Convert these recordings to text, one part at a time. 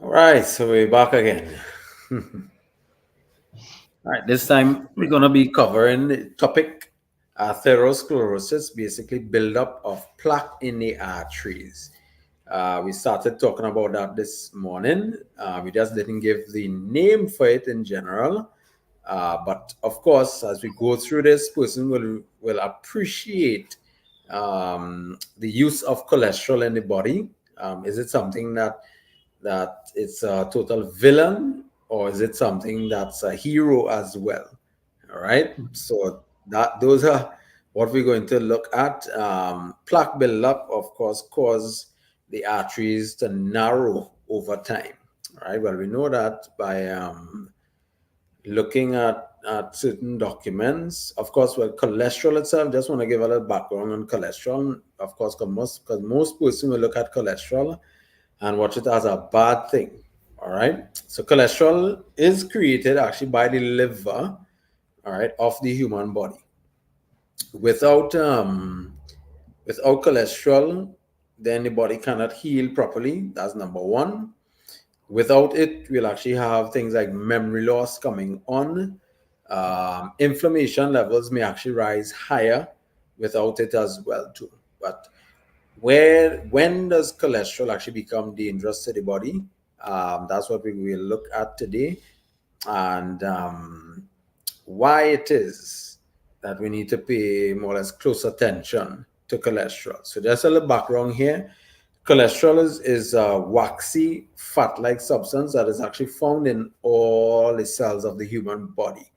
All right, so we're back again. All right, this time we're going to be covering the topic atherosclerosis, basically buildup of plaque in the arteries. We started talking about that this morning. We just didn't give the name for it in general. But of course, as we go through this, person will appreciate the use of cholesterol in the body. Is it something that it's a total villain, or is it something that's a hero as well? All right. So those are what we're going to look at. Plaque buildup, of course, cause the arteries to narrow over time. All right. Well, we know that by looking at certain documents. Of course, well, cholesterol itself, just want to give a little background on cholesterol. Of course, because most person will look at cholesterol and watch it as a bad thing. All right. So cholesterol is created actually by the liver, all right, of the human body. Without without cholesterol, then the body cannot heal properly. That's number one. Without it, we'll actually have things like memory loss coming on. Inflammation levels may actually rise higher without it as well too. But when does cholesterol actually become dangerous to the body? That's what we will look at today, and why it is that we need to pay more or less close attention to cholesterol. So just a little background here. Cholesterol is a waxy fat-like substance that is actually found in all the cells of the human body.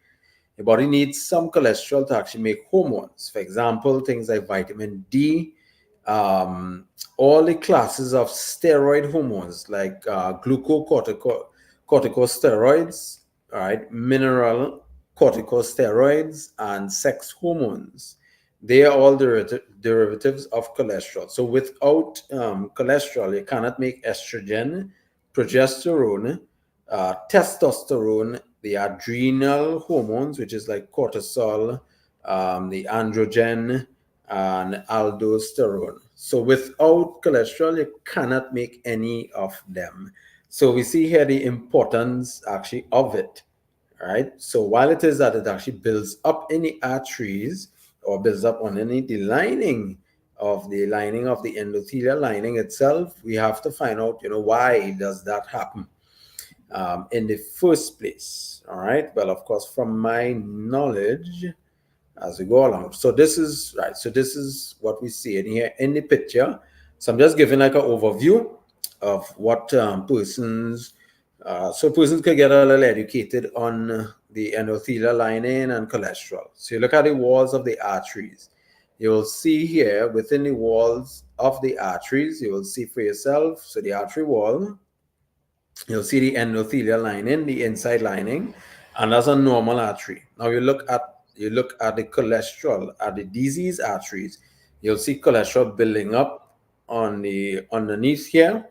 The body needs some cholesterol to actually make hormones. For example, things like vitamin D, um, all the classes of steroid hormones like glucocorticosteroids, all right, mineral corticosteroids, and sex hormones. They are all derivatives of cholesterol. So without cholesterol, you cannot make estrogen, progesterone, testosterone, the adrenal hormones, which is like cortisol, the androgen, and aldosterone. So without cholesterol, you cannot make any of them. So we see here the importance actually of it, right? So while it is that it actually builds up in the arteries or builds up on any the lining of the endothelial lining itself, we have to find out, why does that happen in the first place? All right. Well, of course, from my knowledge, as we go along. So this is right. So this is what we see in here in the picture. So I'm just giving like an overview of what so persons could get a little educated on the endothelial lining and cholesterol. So you look at the walls of the arteries. You will see here within the walls of the arteries, you will see for yourself. So the artery wall, you'll see the endothelial lining, the inside lining, and that's a normal artery. Now you look at the cholesterol at the disease arteries, you'll see cholesterol building up on the underneath here,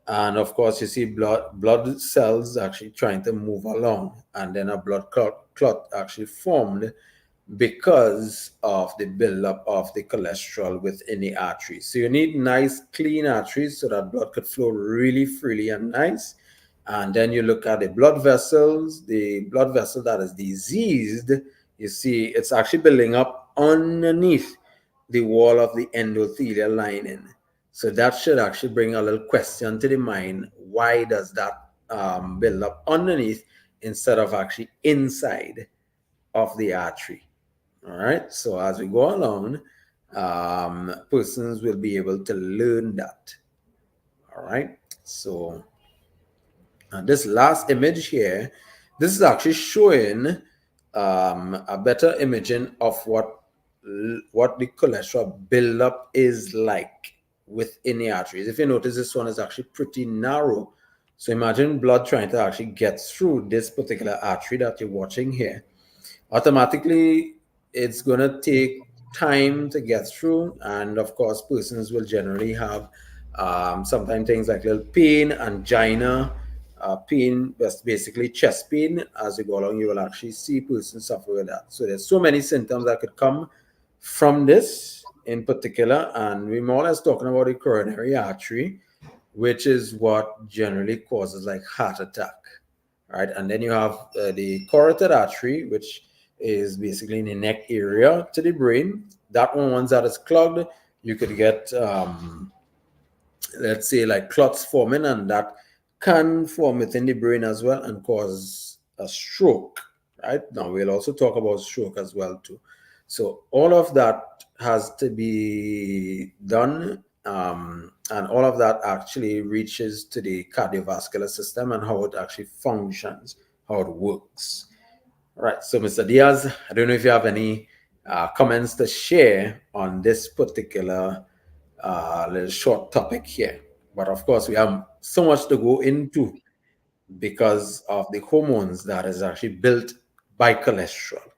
and of course you see blood cells actually trying to move along, and then a blood clot actually formed because of the buildup of the cholesterol within the arteries. So you need nice clean arteries so that blood could flow really freely and nice. And then you look at the blood vessel that is diseased, you see it's actually building up underneath the wall of the endothelial lining. So that should actually bring a little question to the mind. Why does that build up underneath instead of actually inside of the artery? All right. So as we go along, persons will be able to learn that. All right. So this last image here, this is actually showing a better imaging of what the cholesterol buildup is like within the arteries. If you notice, this one is actually pretty narrow. So imagine blood trying to actually get through this particular artery that you're watching here. Automatically, it's going to take time to get through. And of course, persons will generally have sometimes things like little pain, angina, pain, that's basically chest pain. As you go along, you will actually see persons suffer with that. So there's so many symptoms that could come from this in particular. And we're more or less talking about the coronary artery, which is what generally causes like heart attack, right? And then you have the carotid artery, which is basically in the neck area to the brain. That one, once that is clogged, you could get let's say like clots forming, and that can form within the brain as well and cause a stroke, right? Now we'll also talk about stroke as well too. So all of that has to be done, and all of that actually reaches to the cardiovascular system and how it actually functions, how it works. All right, so Mr. Diaz, I don't know if you have any comments to share on this particular little short topic here. But of course, we have so much to go into because of the hormones that is actually built by cholesterol.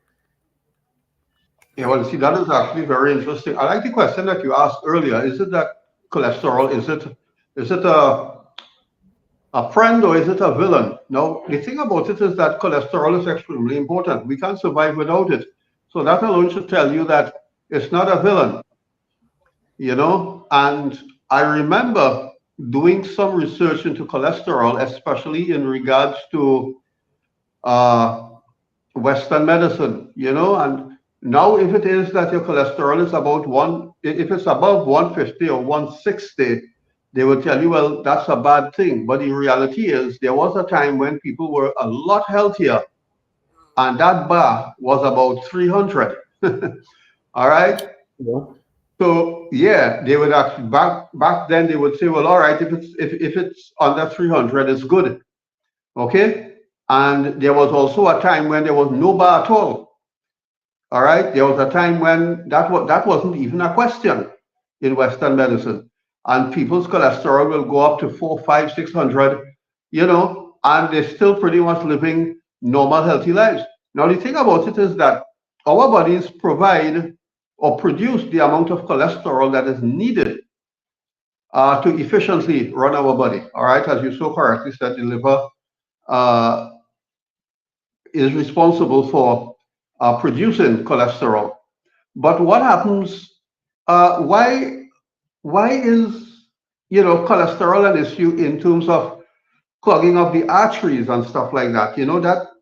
Yeah, well, see, that is actually very interesting. I like the question that you asked earlier. Is it that cholesterol, is it a friend or is it a villain? Now, the thing about it is that cholesterol is extremely important. We can't survive without it. So that alone should tell you that it's not a villain, you know? And I remember doing some research into cholesterol, especially in regards to uh, Western medicine, you know, and now if it is that your cholesterol is about if it's above 150 or 160, they will tell you, well, that's a bad thing. But the reality is there was a time when people were a lot healthier and that bar was about 300. All right. Yeah. So yeah, they would actually back then they would say, well, all right, if it's under 300, it's good. Okay. And there was also a time when there was no bar at all. All right. There was a time when that wasn't even a question in Western medicine. And people's cholesterol will go up to 4, 5, 600, you know, and they're still pretty much living normal, healthy lives. Now, the thing about it is that our bodies provide or produce the amount of cholesterol that is needed to efficiently run our body. All right. As you so correctly said, the liver uh, is responsible for producing cholesterol. But what happens? Why is cholesterol an issue in terms of clogging of the arteries and stuff like that? You know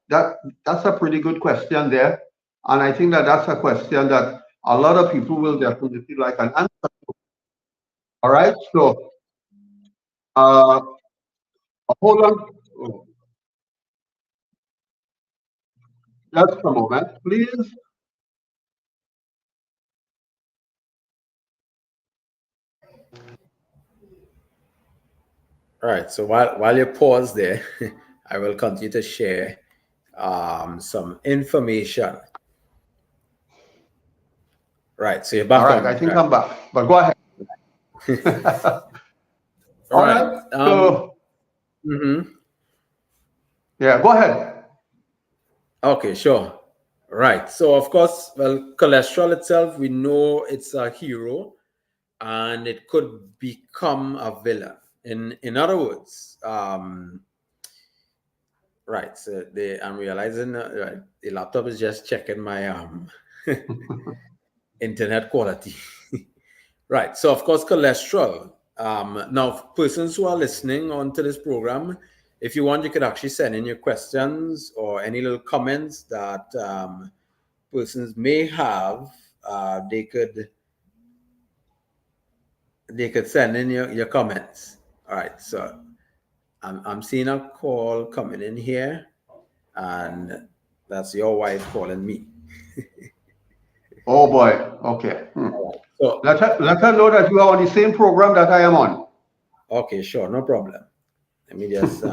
that's a pretty good question there, and I think that that's a question that a lot of people will definitely like an answer. All right, so uh, hold on, just a moment, please. All right. So while you pause there, I will continue to share some information. Right. So you're All back right, I on. think I'm back, but go ahead. All All right. right, so Mhm. yeah, go ahead. Okay, sure. Right. So of course, well, cholesterol itself, we know it's a hero, and it could become a villain. In other words, right. So I'm realizing right, the laptop is just checking my internet quality. Right. So, of course, cholesterol. Now, persons who are listening onto this program, if you want, you could actually send in your questions or any little comments that persons may have. They could send in your comments. All right. So, I'm seeing a call coming in here, and that's your wife calling me. Oh boy, okay. So, Let her know that you are on the same program that I am on. okay, sure, no problem. Let me just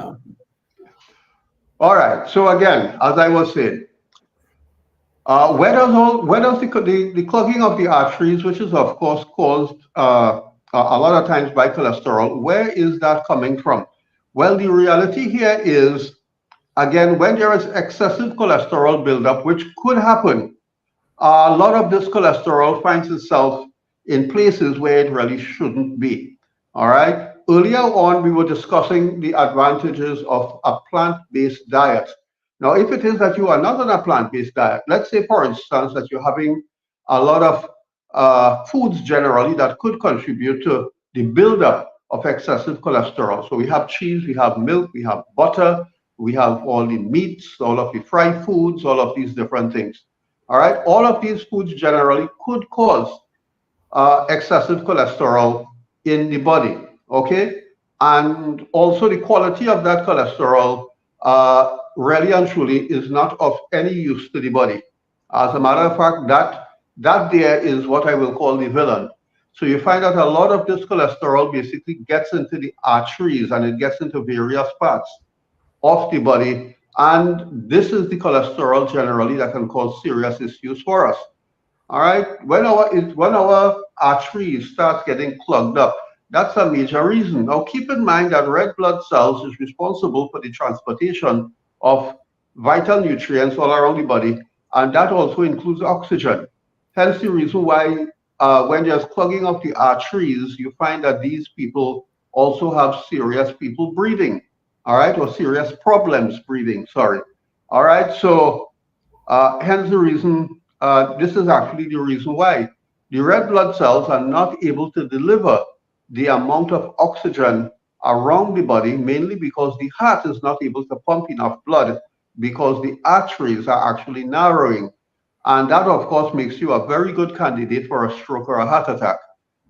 All right. So again, as I was saying, where does the clogging of the arteries, which is of course caused a lot of times by cholesterol, where is that coming from? Well, the reality here is, again, when there is excessive cholesterol buildup, which could happen, a lot of this cholesterol finds itself in places where it really shouldn't be. All right. Earlier on, we were discussing the advantages of a plant-based diet. Now, if it is that you are not on a plant-based diet, let's say, for instance, that you're having a lot of foods generally that could contribute to the buildup of excessive cholesterol. So we have cheese, we have milk, we have butter, we have all the meats, all of the fried foods, all of these different things. All right, all of these foods generally could cause excessive cholesterol in the body. Okay, and also the quality of that cholesterol really and truly is not of any use to the body. As a matter of fact, that there is what I will call the villain. So you find that a lot of this cholesterol basically gets into the arteries and it gets into various parts of the body. And this is the cholesterol generally that can cause serious issues for us. All right. When our arteries start getting clogged up, that's a major reason. Now keep in mind that red blood cells is responsible for the transportation of vital nutrients all around the body, and that also includes oxygen. Hence the reason why when there's clogging of the arteries, you find that these people also have serious people breathing, all right, or serious problems breathing, sorry. All right, so hence the reason, this is actually the reason why the red blood cells are not able to deliver the amount of oxygen around the body, mainly because the heart is not able to pump enough blood because the arteries are actually narrowing. And that, of course, makes you a very good candidate for a stroke or a heart attack.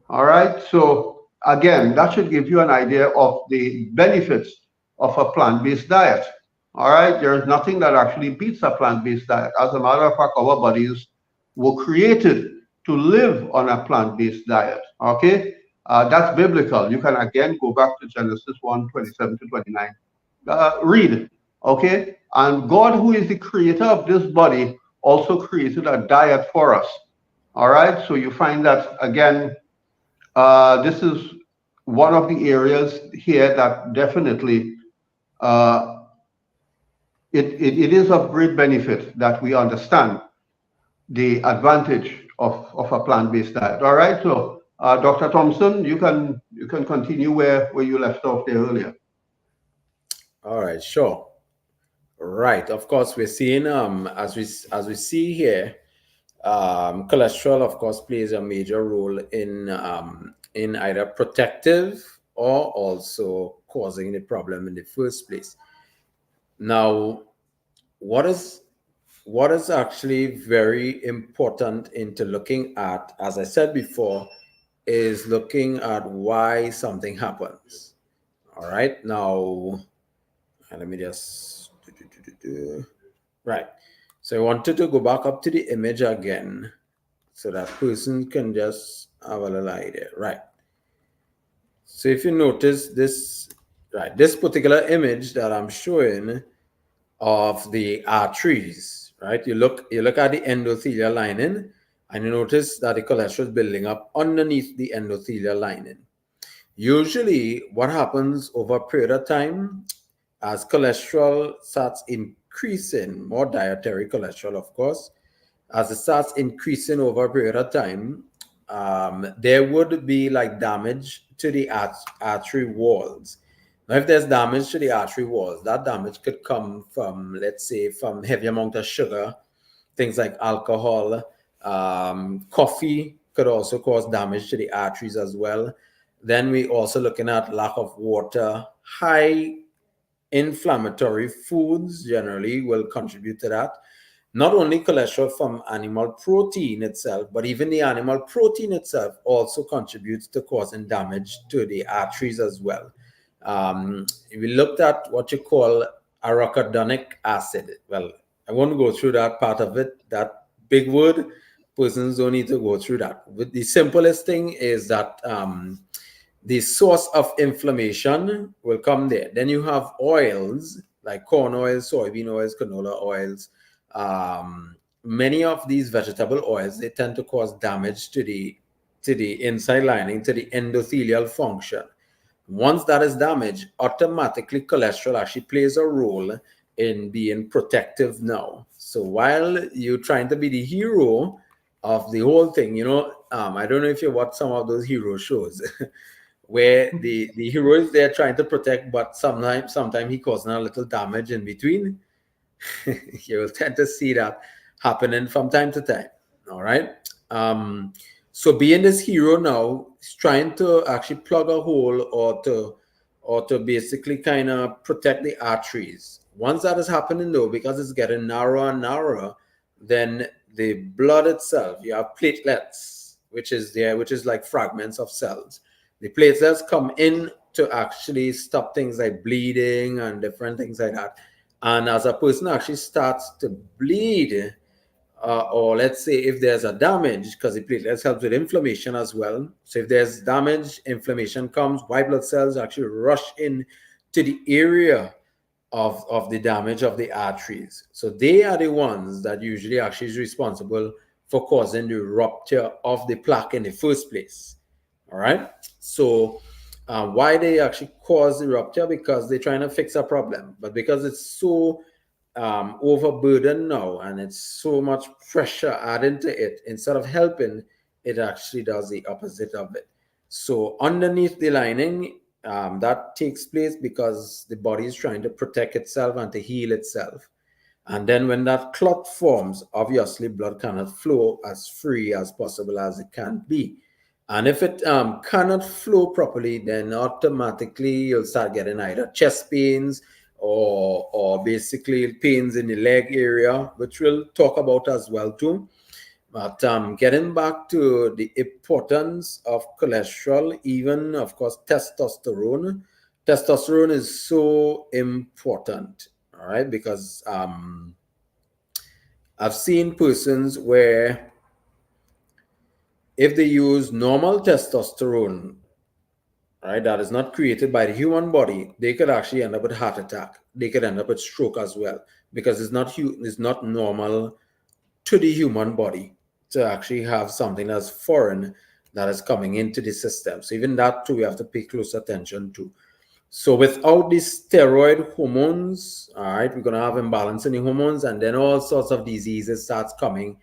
All right. So, again, that should give you an idea of the benefits of a plant based diet. All right. There's nothing that actually beats a plant based diet. As a matter of fact, our bodies were created to live on a plant based diet. Okay. That's biblical. You can again go back to Genesis 1:27 to 29. Read. Okay. And God, who is the creator of this body, also created a diet for us. All right. So you find that again, this is one of the areas here that definitely uh, it is of great benefit that we understand the advantage of a plant-based diet. All right, so Dr. Thompson, you can continue where you left off there earlier. All right, sure. Right. Of course, we're seeing as we see here, cholesterol, of course, plays a major role in either protective or also causing the problem in the first place. Now, what is what is actually very important into looking at, as I said before, is looking at why something happens. All right. Now, let me just right. So I wanted to go back up to the image again so that person can just have a little idea. Right. So if you notice this, right, this particular image that I'm showing of the arteries, right? You look at the endothelial lining and you notice that the cholesterol is building up underneath the endothelial lining. Usually what happens over a period of time as cholesterol starts increasing, more dietary cholesterol, of course, as it starts increasing over a period of time, there would be like damage to the artery walls. Now, if there's damage to the artery walls, that damage could come from, let's say, from heavy amount of sugar, things like alcohol, coffee could also cause damage to the arteries as well. Then we also looking at lack of water, high inflammatory foods generally will contribute to that. Not only cholesterol from animal protein itself, but even the animal protein itself also contributes to causing damage to the arteries as well. We looked at what you call arachidonic acid. Well, I won't go through that part of it, that big word. Persons don't need to go through that. But the simplest thing is that the source of inflammation will come there. Then you have oils like corn oil, soybean oils, canola oils. Many of these vegetable oils, they tend to cause damage to the inside lining, to the endothelial function. Once that is damaged, automatically cholesterol actually plays a role in being protective now. So while you're trying to be the hero of the whole thing, I don't know if you watch some of those hero shows where the hero is there trying to protect, but sometimes he causing a little damage in between. You will tend to see that happening from time to time. All right. So being this hero now, he's trying to actually plug a hole or to basically kind of protect the arteries. Once that is happening though, because it's getting narrower and narrower, then the blood itself, you have platelets, which is there, which is like fragments of cells. The platelets come in to actually stop things like bleeding and different things like that. And as a person actually starts to bleed, or let's say if there's a damage, because the platelets helps with inflammation as well. So if there's damage, inflammation comes, white blood cells actually rush in to the area of the damage of the arteries. So they are the ones that usually actually is responsible for causing the rupture of the plaque in the first place. All right. So why they actually cause the rupture? Because they're trying to fix a problem, but because it's so overburdened now and it's so much pressure added to it, instead of helping, it actually does the opposite of it. So underneath the lining, that takes place because the body is trying to protect itself and to heal itself. And then when that clot forms, obviously blood cannot flow as free as possible as it can be. And if it cannot flow properly, then automatically you'll start getting either chest pains or basically pains in the leg area, which we'll talk about as well too. But getting back to the importance of cholesterol, even of course testosterone. Testosterone is so important, all right, because I've seen persons where if they use normal testosterone, right, that is not created by the human body, they could actually end up with heart attack. They could end up with stroke as well, because it's not normal to the human body to actually have something that's foreign that is coming into the system. So even that too, we have to pay close attention to. So without these steroid hormones, all right, we're going to have imbalance in the hormones, and then all sorts of diseases starts coming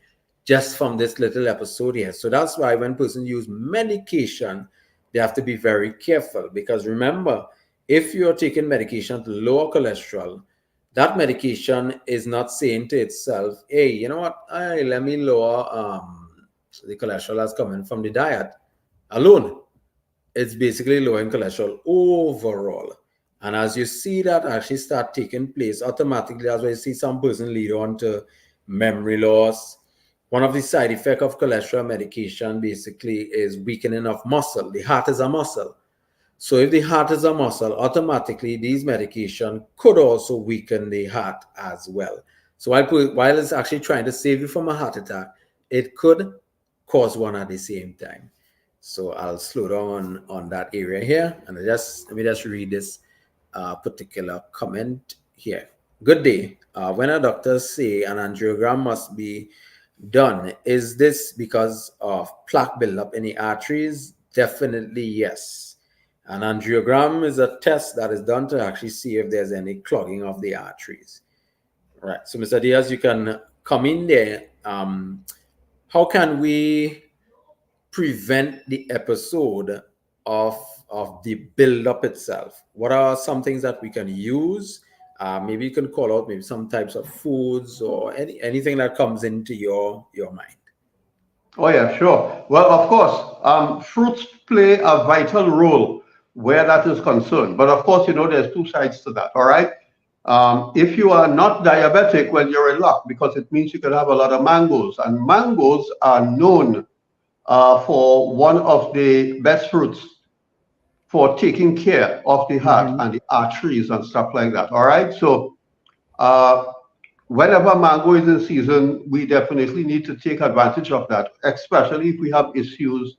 just from this little episode here. So that's why when persons use medication, they have to be very careful, because remember, if you're taking medication to lower cholesterol, that medication is not saying to itself, hey, you know what, let me lower the cholesterol that's coming from the diet alone. It's basically lowering cholesterol overall. And as you see that actually start taking place, automatically, that's why you see some person lead on to memory loss. One of the side effects of cholesterol medication basically is weakening of muscle. The heart is a muscle. So if the heart is a muscle, automatically these medication could also weaken the heart as well. So while it's actually trying to save you from a heart attack, it could cause one at the same time. So I'll slow down on that area here, and let me just read this particular comment here. Good day. When a doctor say an angiogram must be done, is this because of plaque buildup in the arteries? Definitely yes. An angiogram is a test that is done to actually see if there's any clogging of the arteries. All right. So Mr. Diaz, you can come in there. How can we prevent the episode of the build-up itself? What are some things that we can use? Maybe you can call out maybe some types of foods or anything that comes into your mind. Oh yeah, sure. Well, of course, fruits play a vital role where that is concerned. But of course, there's two sides to that. All right. If you are not diabetic, well, you're in luck, because it means you can have a lot of mangoes, and mangoes are known for one of the best fruits for taking care of the heart and the arteries and stuff like that. All right. So whenever mango is in season, we definitely need to take advantage of that, especially if we have issues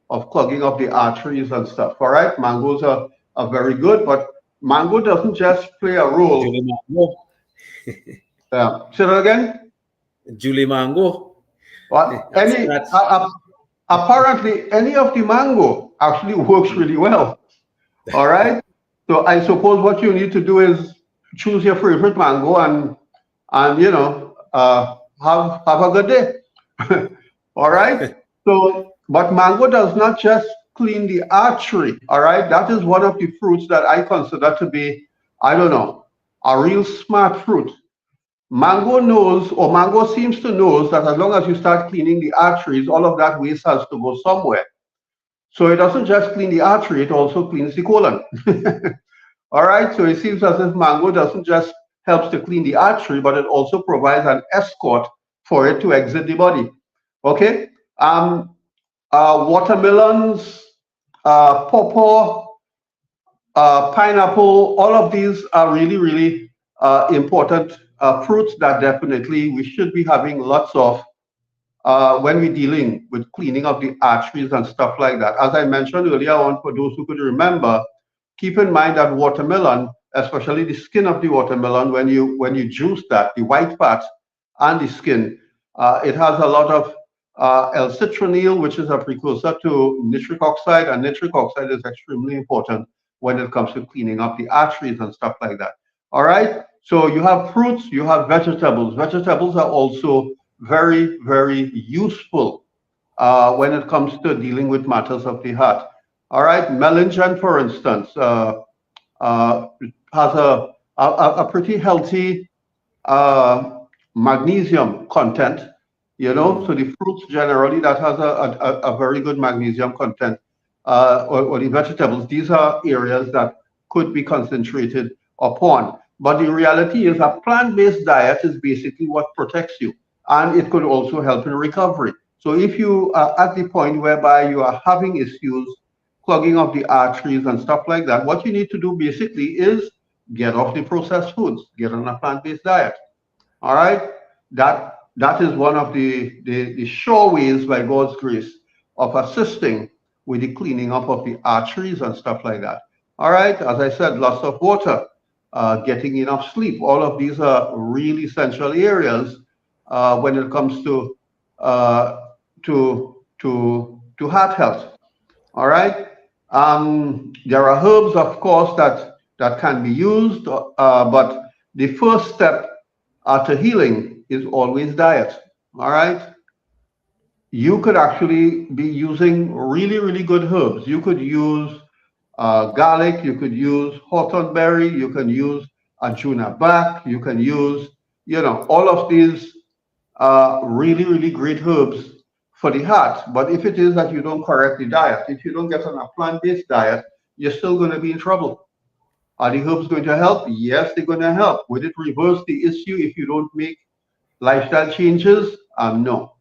of clogging of the arteries and stuff. All right. Mangoes are very good, but mango doesn't just play a role. Julie Mango. Say that again? Julie Mango. Well, apparently, any of the mango actually works really well. All right. So I suppose what you need to do is choose your favorite mango and have a good day. All right. So, but mango does not just clean the artery. All right. That is one of the fruits that I consider to be, I don't know, a real smart fruit. Mango knows, or mango seems to know that as long as you start cleaning the arteries, all of that waste has to go somewhere. So it doesn't just clean the artery, it also cleans the colon. All right, so it seems as if mango doesn't just helps to clean the artery, but it also provides an escort for it to exit the body. Okay, watermelons, pawpaw, pineapple, all of these are really, really important fruits that definitely we should be having lots of when we're dealing with cleaning of the arteries and stuff like that. As I mentioned earlier on, for those who could remember, keep in mind that watermelon, especially the skin of the watermelon, when you juice that, the white part and the skin, it has a lot of L-citronil, which is a precursor to nitric oxide, and nitric oxide is extremely important when it comes to cleaning up the arteries and stuff like that. All right. So you have fruits, you have vegetables. Vegetables are also very, very useful when it comes to dealing with matters of the heart. All right, melanjan, for instance, uh, has a pretty healthy uh, magnesium content, Mm. so the fruits generally that has a very good magnesium content, or the vegetables, these are areas that could be concentrated upon. But the reality is a plant-based diet is basically what protects you, and it could also help in recovery. So if you are at the point whereby you are having issues, clogging of the arteries and stuff like that, what you need to do basically is get off the processed foods, get on a plant-based diet. All right, that is one of the sure ways, by God's grace, of assisting with the cleaning up of the arteries and stuff like that. All right, as I said, lots of water, getting enough sleep. All of these are really essential areas when it comes uh, to heart health. All right. There are herbs, of course, that can be used, but the first step to healing is always diet. All right. You could actually be using really, really good herbs. You could use garlic. You could use hawthorn berry. You can use ajuna bark. You can use, all of these really, really great herbs for the heart. But if it is that you don't correct the diet, if you don't get on a plant-based diet, you're still going to be in trouble. Are the herbs going to help? Yes, they're going to help. Would it reverse the issue if you don't make lifestyle changes? No,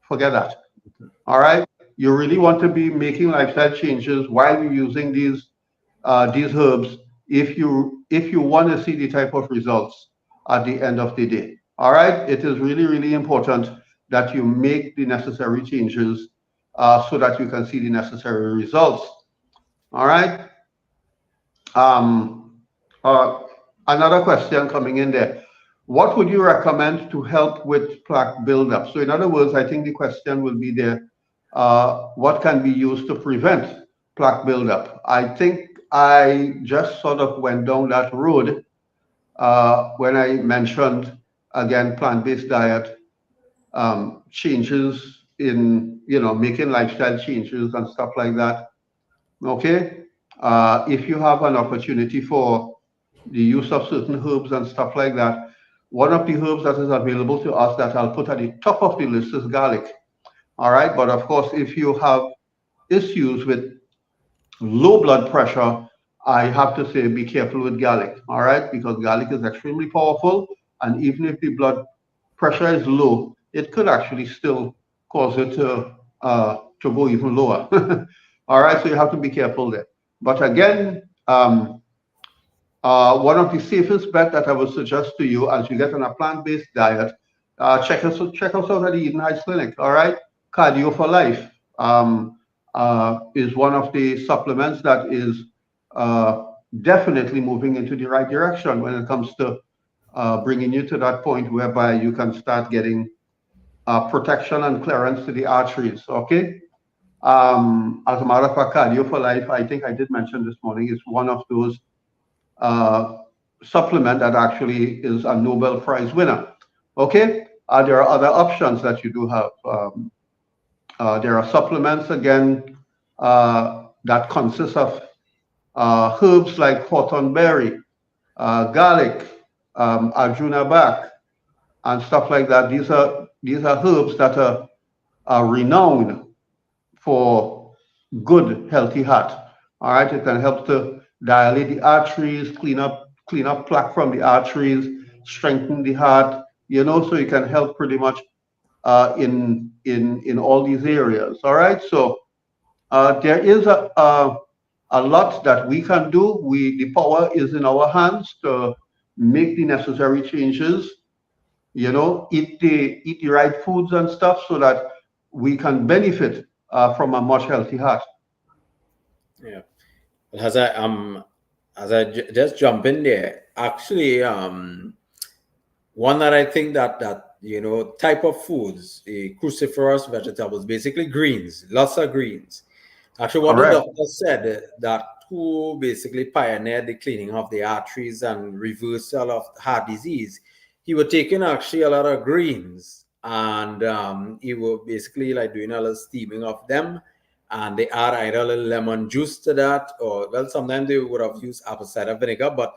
forget that. All right. You really want to be making lifestyle changes while you're using these herbs if you want to see the type of results at the end of the day. All right. It is really, really important that you make the necessary changes so that you can see the necessary results. All right. Um, uh, Another question coming in there. What would you recommend to help with plaque buildup? So, in other words, I think the question will be there. What can be used to prevent plaque buildup? I think I just sort of went down that road when I mentioned again plant-based diet, changes in making lifestyle changes and stuff like that. Okay, if you have an opportunity for the use of certain herbs and stuff like that, one of the herbs that is available to us that I'll put at the top of the list is garlic. All right, but of course, if you have issues with low blood pressure, I have to say be careful with garlic. All right, because garlic is extremely powerful, and even if the blood pressure is low, it could actually still cause it to go even lower. All right, so you have to be careful there. But again, one of the safest bet that I would suggest to you as you get on a plant-based diet, check us out at the Eden Heights Clinic. All right, Cardio for Life is one of the supplements that is uh, definitely moving into the right direction when it comes to bringing you to that point whereby you can start getting protection and clearance to the arteries. Okay. As a matter of fact, Cardio for Life, I think I did mention this morning, is one of those uh, supplement that actually is a Nobel Prize winner. Okay, there are other options that you do have. There are supplements again that consist of herbs like hawthorn berry, garlic, arjuna bark. and stuff like that. These are herbs that are renowned for good, healthy heart. All right, it can help to dilate the arteries, clean up plaque from the arteries, strengthen the heart. So it can help pretty much in all these areas. All right, so there is a lot that we can do. The power is in our hands to make the necessary changes. Eat the right foods and stuff so that we can benefit from a much healthy heart. Yeah. As just jump in there, actually, one that I think that type of foods, the cruciferous vegetables, basically greens, lots of greens. Actually, what the Correct. doctor said that who basically pioneered the cleaning of the arteries and reversal of heart disease, he was taking actually a lot of greens and he was basically like doing a little steaming of them, and they add either a little lemon juice to that, or well, sometimes they would have used apple cider vinegar, but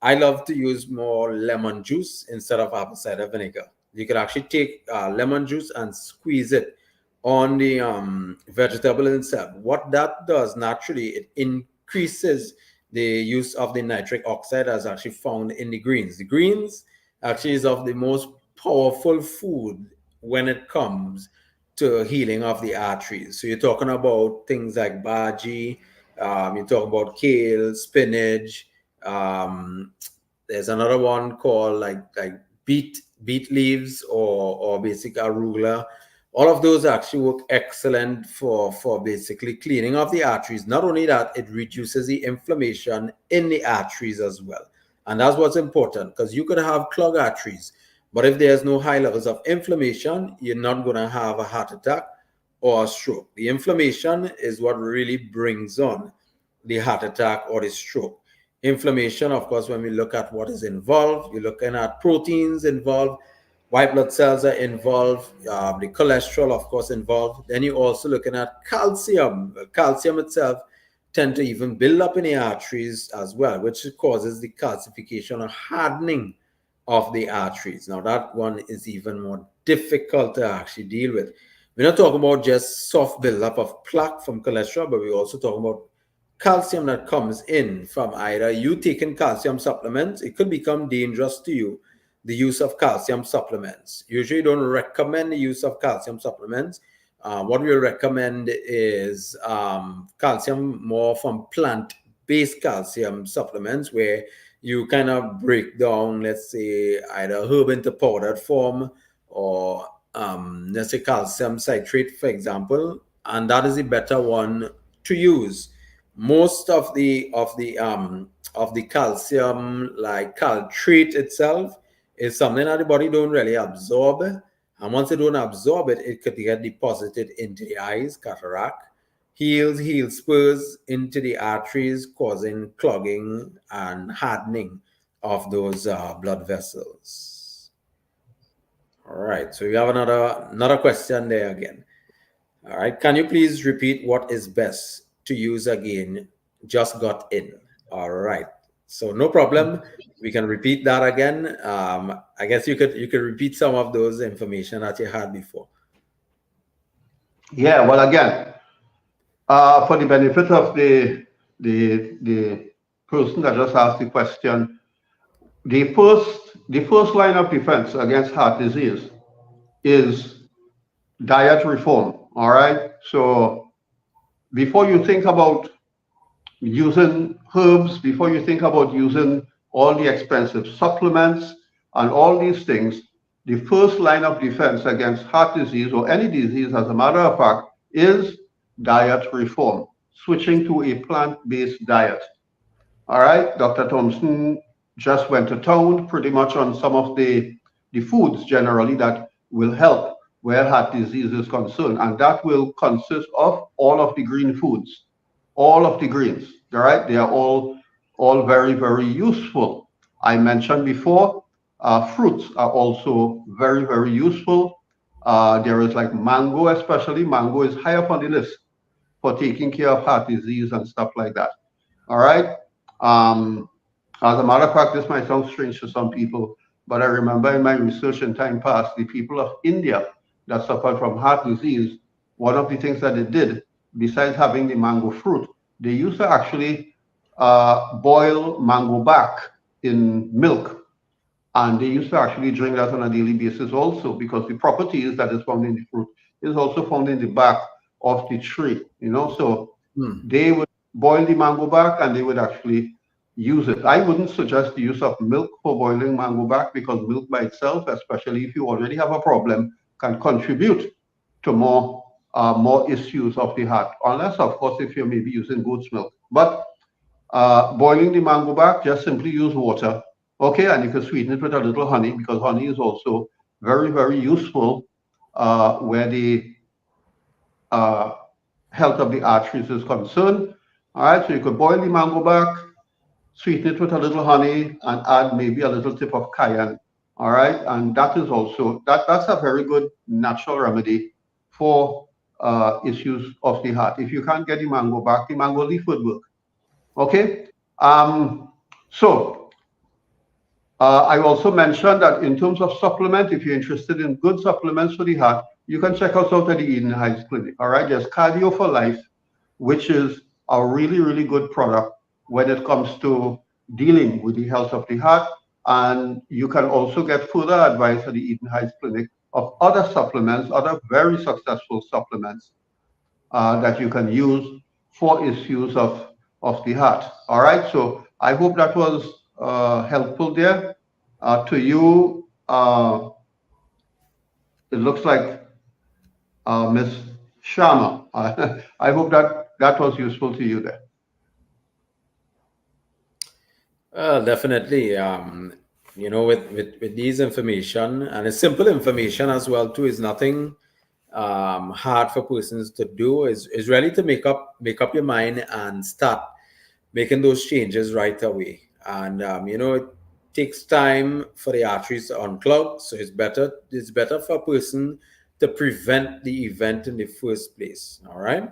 I love to use more lemon juice instead of apple cider vinegar. You can actually take lemon juice and squeeze it on the vegetable itself. What that does naturally, it increases the use of the nitric oxide as actually found in the greens. The greens actually is of the most powerful food when it comes to healing of the arteries. So you're talking about things like bhaji, you're talking about kale, spinach. There's another one called like beet leaves or basic arugula. All of those actually work excellent for basically cleaning of the arteries. Not only that, it reduces the inflammation in the arteries as well. And that's what's important, because you could have clogged arteries, but if there's no high levels of inflammation, you're not going to have a heart attack or a stroke. The inflammation is what really brings on the heart attack or the stroke. Inflammation, of course, when we look at what is involved, you're looking at proteins involved, white blood cells are involved, the cholesterol, of course, involved. Then you're also looking at calcium. Calcium itself tend to even build up in the arteries as well, which causes the calcification or hardening of the arteries. Now, that one is even more difficult to actually deal with. We're not talking about just soft buildup of plaque from cholesterol, but we're also talking about calcium that comes in from either you taking calcium supplements. It could become dangerous to you, the use of calcium supplements. Usually don't recommend the use of calcium supplements. What we recommend is calcium more from plant-based calcium supplements, where you kind of break down, let's say, either herb into powdered form or let's say calcium citrate, for example, and that is a better one to use. Most of the calcium, like caltrate itself, is something that the body don't really absorb, and once it don't absorb it, it could get deposited into the eyes, cataract, heel spurs into the arteries, causing clogging and hardening of those blood vessels. All right, so we have another question there again. All right, can you please repeat what is best to use again? Just got in. All right, so no problem. We can repeat that again. I guess you could repeat some of those information that you had before. Yeah. Well, again, for the benefit of the person that just asked the question, the first line of defense against heart disease is diet reform. All right. So before you think about using herbs, before you think about using all the expensive supplements and all these things, the first line of defense against heart disease or any disease, as a matter of fact, is diet reform, switching to a plant-based diet. All right, Dr. Thompson just went to town pretty much on some of the foods generally that will help where heart disease is concerned, and that will consist of all of the green foods, all of the greens. All right, they are all very, very useful. I mentioned before, fruits are also very, very useful. There is like mango, especially mango is high up on the list for taking care of heart disease and stuff like that. All right. Um, as a matter of fact, this might sound strange to some people. But I remember in my research in time past, the people of India that suffered from heart disease, one of the things that they did, besides having the mango fruit, they used to actually boil mango back in milk, and they used to actually drink that on a daily basis also, because the properties that is found in the fruit is also found in the back of the tree, you know. So Hmm. they would boil the mango back and they would actually use it. I wouldn't suggest the use of milk for boiling mango back, because milk by itself, especially if you already have a problem, can contribute to more issues of the heart, unless of course if you're maybe using goat's milk. But boiling the mango back, just simply use water. Okay, and you can sweeten it with a little honey, because honey is also very, very useful where the uh, health of the arteries is concerned. All right, so you could boil the mango back, sweeten it with a little honey, and add maybe a little tip of cayenne. All right, and that is also that's a very good natural remedy for issues of the heart. If you can't get the mango back, the mango leaf would work. Okay. So I also mentioned that in terms of supplement, if you're interested in good supplements for the heart, you can check us out at the Eden Heights Clinic. All right. There's Cardio for Life, which is a really, really good product when it comes to dealing with the health of the heart. And you can also get further advice at the Eden Heights Clinic of other supplements, other very successful supplements that you can use for issues of the heart. All right. So I hope that was helpful there to you. It looks like Miss Sharma. I hope that that was useful to you there. Definitely. With these information, and it's simple information as well too, is nothing hard for persons to do. Is really to make up your mind and start making those changes right away. And it takes time for the arteries to unclog, so it's better for a person to prevent the event in the first place. All right.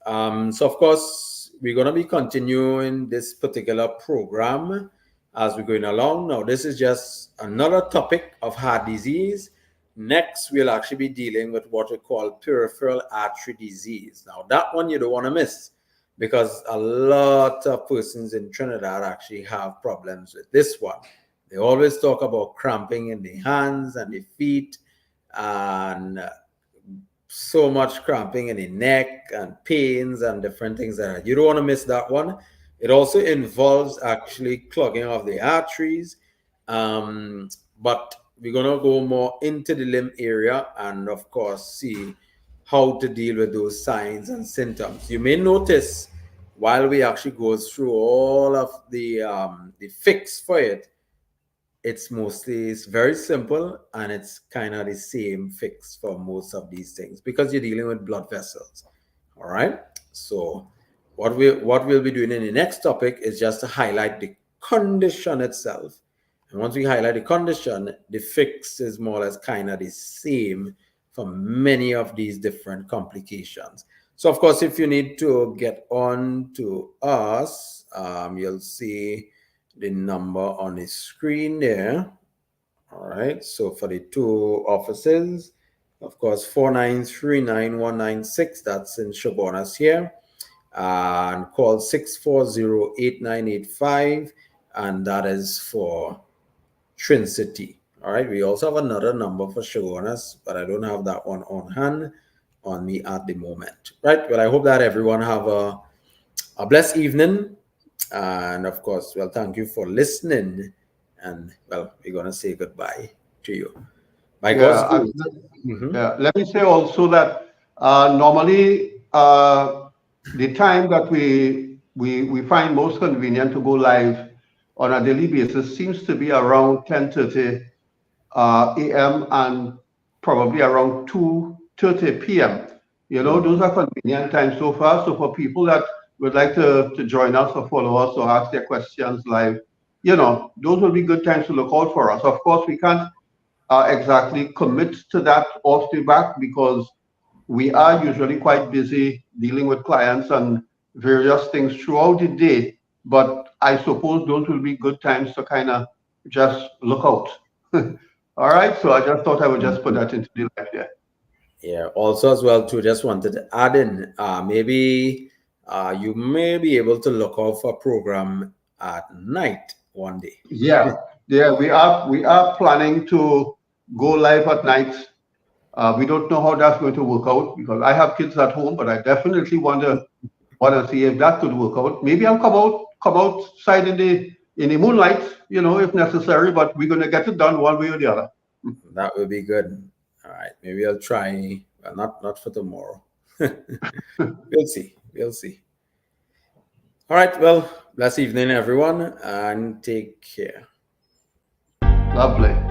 So of course, we're going to be continuing this particular program as we're going along. Now, this is just another topic of heart disease. Next, we'll actually be dealing with what we call peripheral artery disease. Now, that one you don't want to miss, because a lot of persons in Trinidad actually have problems with this one. They always talk about cramping in the hands and the feet, and so much cramping in the neck and pains and different things like that. You don't want to miss that one. It also involves actually clogging of the arteries. Um, but we're going to go more into the limb area and, of course, see how to deal with those signs and symptoms. You may notice while we actually go through all of the fix for it, it's very simple, and it's kind of the same fix for most of these things, because you're dealing with blood vessels. All right. So what we'll be doing in the next topic is just to highlight the condition itself. And once we highlight the condition, the fix is more or less kind of the same for many of these different complications. So of course, if you need to get on to us, you'll see the number on the screen there. All right. So for the two offices, of course, 4939196, that's in Shabonas here. And call 640-8985, and that is for Trin-City. All right. We also have another number for Shabonas, but I don't have that one on hand on me at the moment. Right. Well, I hope that everyone have a blessed evening. And of course, well, thank you for listening. And well, we're going to say goodbye to you. By God's Yeah, grace. Mhm. yeah. Let me say also that normally the time that we find most convenient to go live on a daily basis seems to be around 10:30 a.m. and probably around 2:30 p.m. You know, those are convenient times so far. So for people that would like to join us or follow us or ask their questions live, you know, those will be good times to look out for us. Of course, we can't exactly commit to that off the back, because we are usually quite busy dealing with clients and various things throughout the day. But I suppose those will be good times to kind of just look out. All right, so I just thought I would just put that into the light there. Yeah. Also, as well, too, just wanted to add in, maybe you may be able to look out for a program at night one day. Yeah, yeah, we are planning to go live at night. We don't know how that's going to work out because I have kids at home, but I definitely want to see if that could work out. Maybe I'll come outside in the moonlight, if necessary. But we're going to get it done one way or the other. That would be good. All right. Maybe I'll try. Well, not for tomorrow. We'll see. We'll see. All right. Well, blessed evening, everyone, and take care. Lovely.